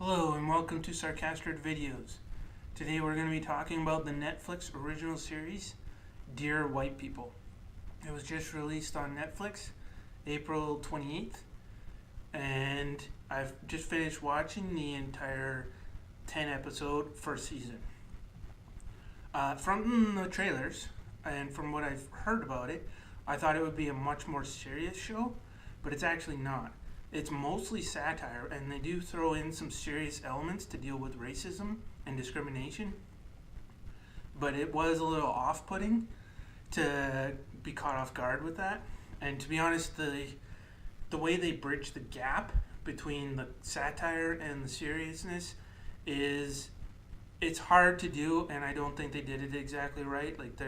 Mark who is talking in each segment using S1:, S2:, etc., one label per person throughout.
S1: Hello and welcome to Sarcastic Videos. Today we're going to be talking about the Netflix original series, Dear White People. It was just released on Netflix, April 28th, and I've just finished watching the entire 10-episode first season. From the trailers, and from what I've heard about it, I thought it would be a much more serious show, but it's actually not. It's mostly satire, and they do throw in some serious elements to deal with racism and discrimination. But it was a little off-putting to be caught off guard with that. And to be honest, the way they bridge the gap between the satire and the seriousness it's hard to do, and I don't think they did it exactly right. Like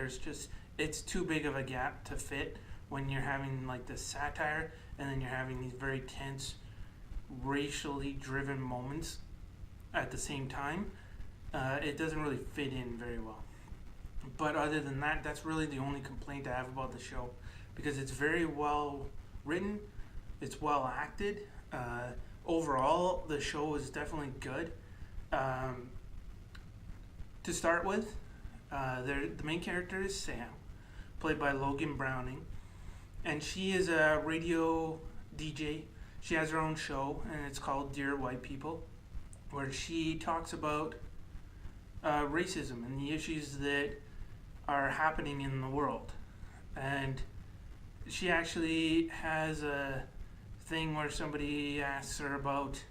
S1: it's too big of a gap to fit when you're having like this satire and then you're having these very tense, racially driven moments at the same time. It doesn't really fit in very well. But other than that, that's really the only complaint I have about the show, because it's very well written, it's well acted. Overall, the show is definitely good. To start with, the main character is Sam, played by Logan Browning, and she is a radio DJ. She has her own show, and it's called Dear White People, where she talks about racism and the issues that are happening in the world. And she actually has a thing where somebody asks her about,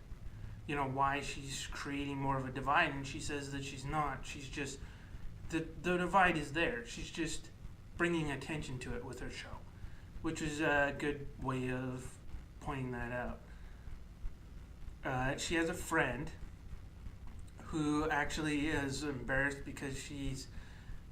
S1: why she's creating more of a divide, and she says that she's not. She's just, the divide is there. She's just bringing attention to it with her show, which is a good way of pointing that out. She has a friend who actually is embarrassed because she's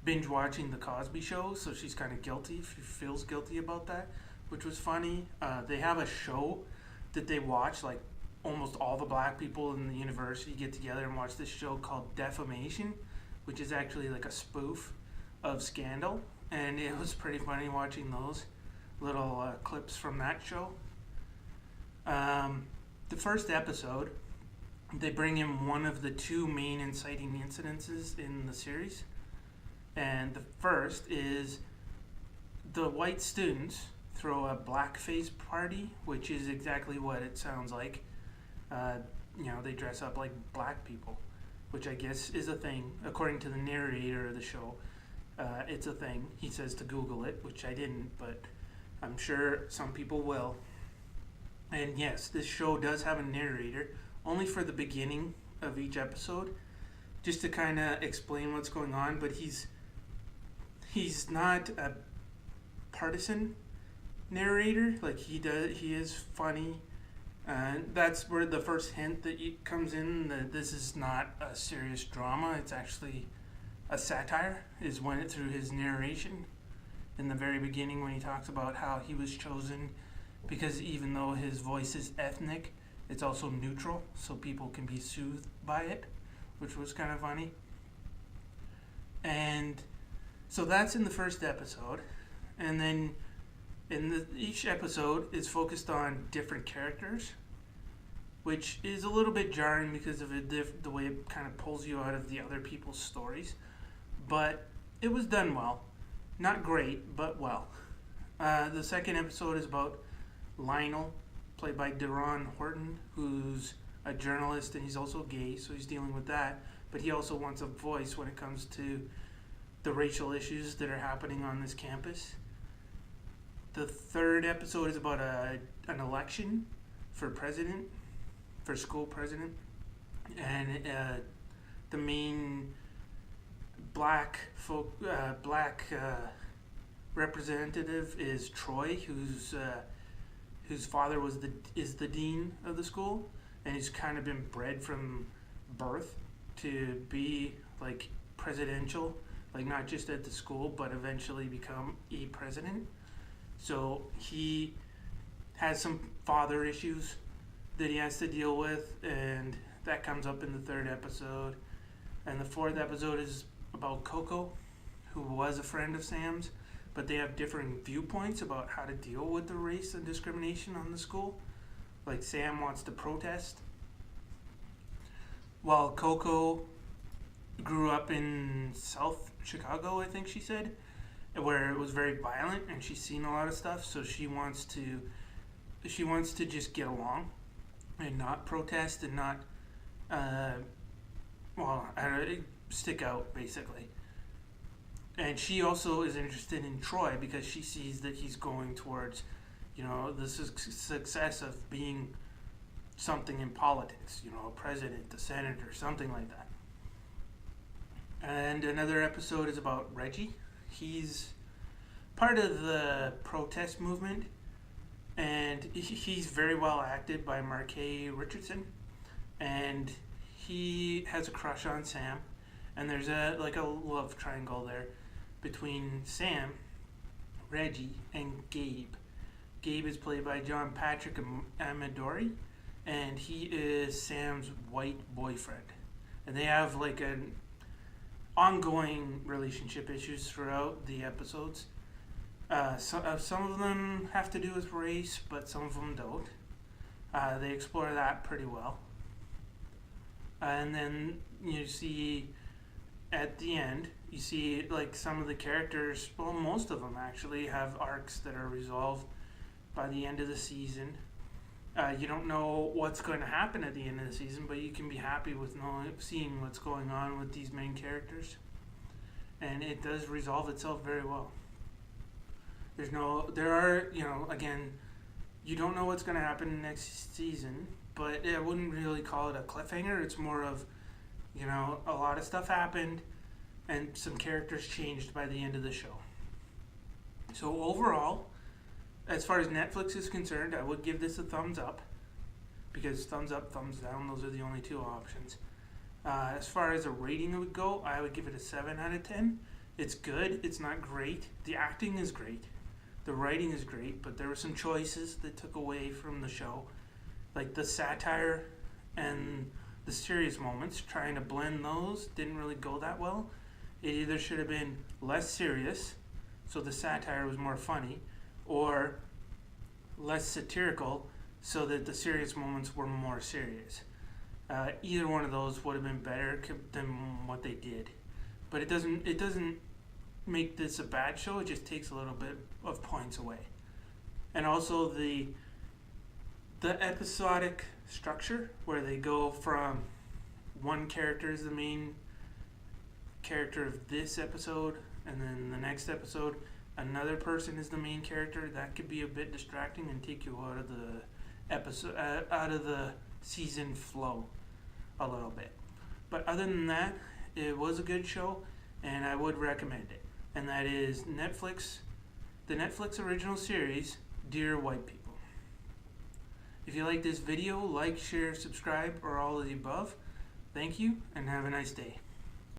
S1: binge watching The Cosby Show, so she's kind of guilty. She feels guilty about that, which was funny. They have a show that they watch, like almost all the black people in the university get together and watch this show called Defamation, which is actually like a spoof of Scandal, and it was pretty funny watching those little clips from that show. The first episode, they bring in one of the two main inciting incidences in the series, and the first is the white students throw a blackface party, which is exactly what it sounds like. They dress up like black people, which I guess is a thing. According to the narrator of the show, it's a thing. He says to Google it, which I didn't, but I'm sure some people will. And yes, this show does have a narrator, only for the beginning of each episode, just to kind of explain what's going on, but he's not a partisan narrator. Like he is funny. That's where the first hint that comes in that this is not a serious drama. It's actually a satire, is when it through his narration in the very beginning, when he talks about how he was chosen because even though his voice is ethnic, it's also neutral, so people can be soothed by it, which was kind of funny. And so that's in the first episode, and then each episode is focused on different characters, which is a little bit jarring because of the way it kind of pulls you out of the other people's stories. But it was done well. Not great, but well. The second episode is about Lionel, played by Deron Horton, who's a journalist, and he's also gay, so he's dealing with that. But he also wants a voice when it comes to the racial issues that are happening on this campus. The third episode is about an election for school president, and the main black representative is Troy, whose father is the dean of the school, and he's kind of been bred from birth to be like presidential, like not just at the school, but eventually become a president. So he has some father issues that he has to deal with, and that comes up in the third episode. And the fourth episode is about Coco, who was a friend of Sam's, but they have different viewpoints about how to deal with the race and discrimination on the school. Like Sam wants to protest, while Coco grew up in South Chicago, I think she said, where it was very violent and she's seen a lot of stuff, so she wants to just get along and not protest and not uh, stick out basically. And she also is interested in Troy because she sees that he's going towards, the success of being something in politics, a president, a senator, something like that. And another episode is about Reggie. He's part of the protest movement, and he's very well acted by Marque Richardson, and he has a crush on Sam, and there's a love triangle there between Sam, Reggie, and Gabe. Gabe is played by Patrick Amedori, and he is Sam's white boyfriend, and they have like an ongoing relationship issues throughout the episodes. Some of them have to do with race, but some of them don't. They explore that pretty well. And then you see at the end, you see like some of the characters, well, most of them actually have arcs that are resolved by the end of the season. You don't know what's going to happen at the end of the season, but you can be happy with seeing what's going on with these main characters. And it does resolve itself very well. Again, you don't know what's going to happen next season, but I wouldn't really call it a cliffhanger. It's more of, a lot of stuff happened and some characters changed by the end of the show. So overall, as far as Netflix is concerned, I would give this a thumbs up, because thumbs up, thumbs down, those are the only two options. As far as a rating would go, I would give it a 7 out of 10. It's good. It's not great. The acting is great. The writing is great, but there were some choices that took away from the show, like the satire and the serious moments. Trying to blend those didn't really go that well. It either should have been less serious, so the satire was more funny, or less satirical, so that the serious moments were more serious. Either one of those would have been better than what they did, but it doesn't make this a bad show. It just takes a little bit of points away. And also the episodic structure, where they go from one character is the main character of this episode, and then the next episode another person is the main character, that could be a bit distracting and take you out of the episode, out of the season flow a little bit. But other than that, it was a good show, and I would recommend it. And that is the Netflix original series, Dear White People. If you like this video, like, share, subscribe, or all of the above. Thank you, and have a nice day.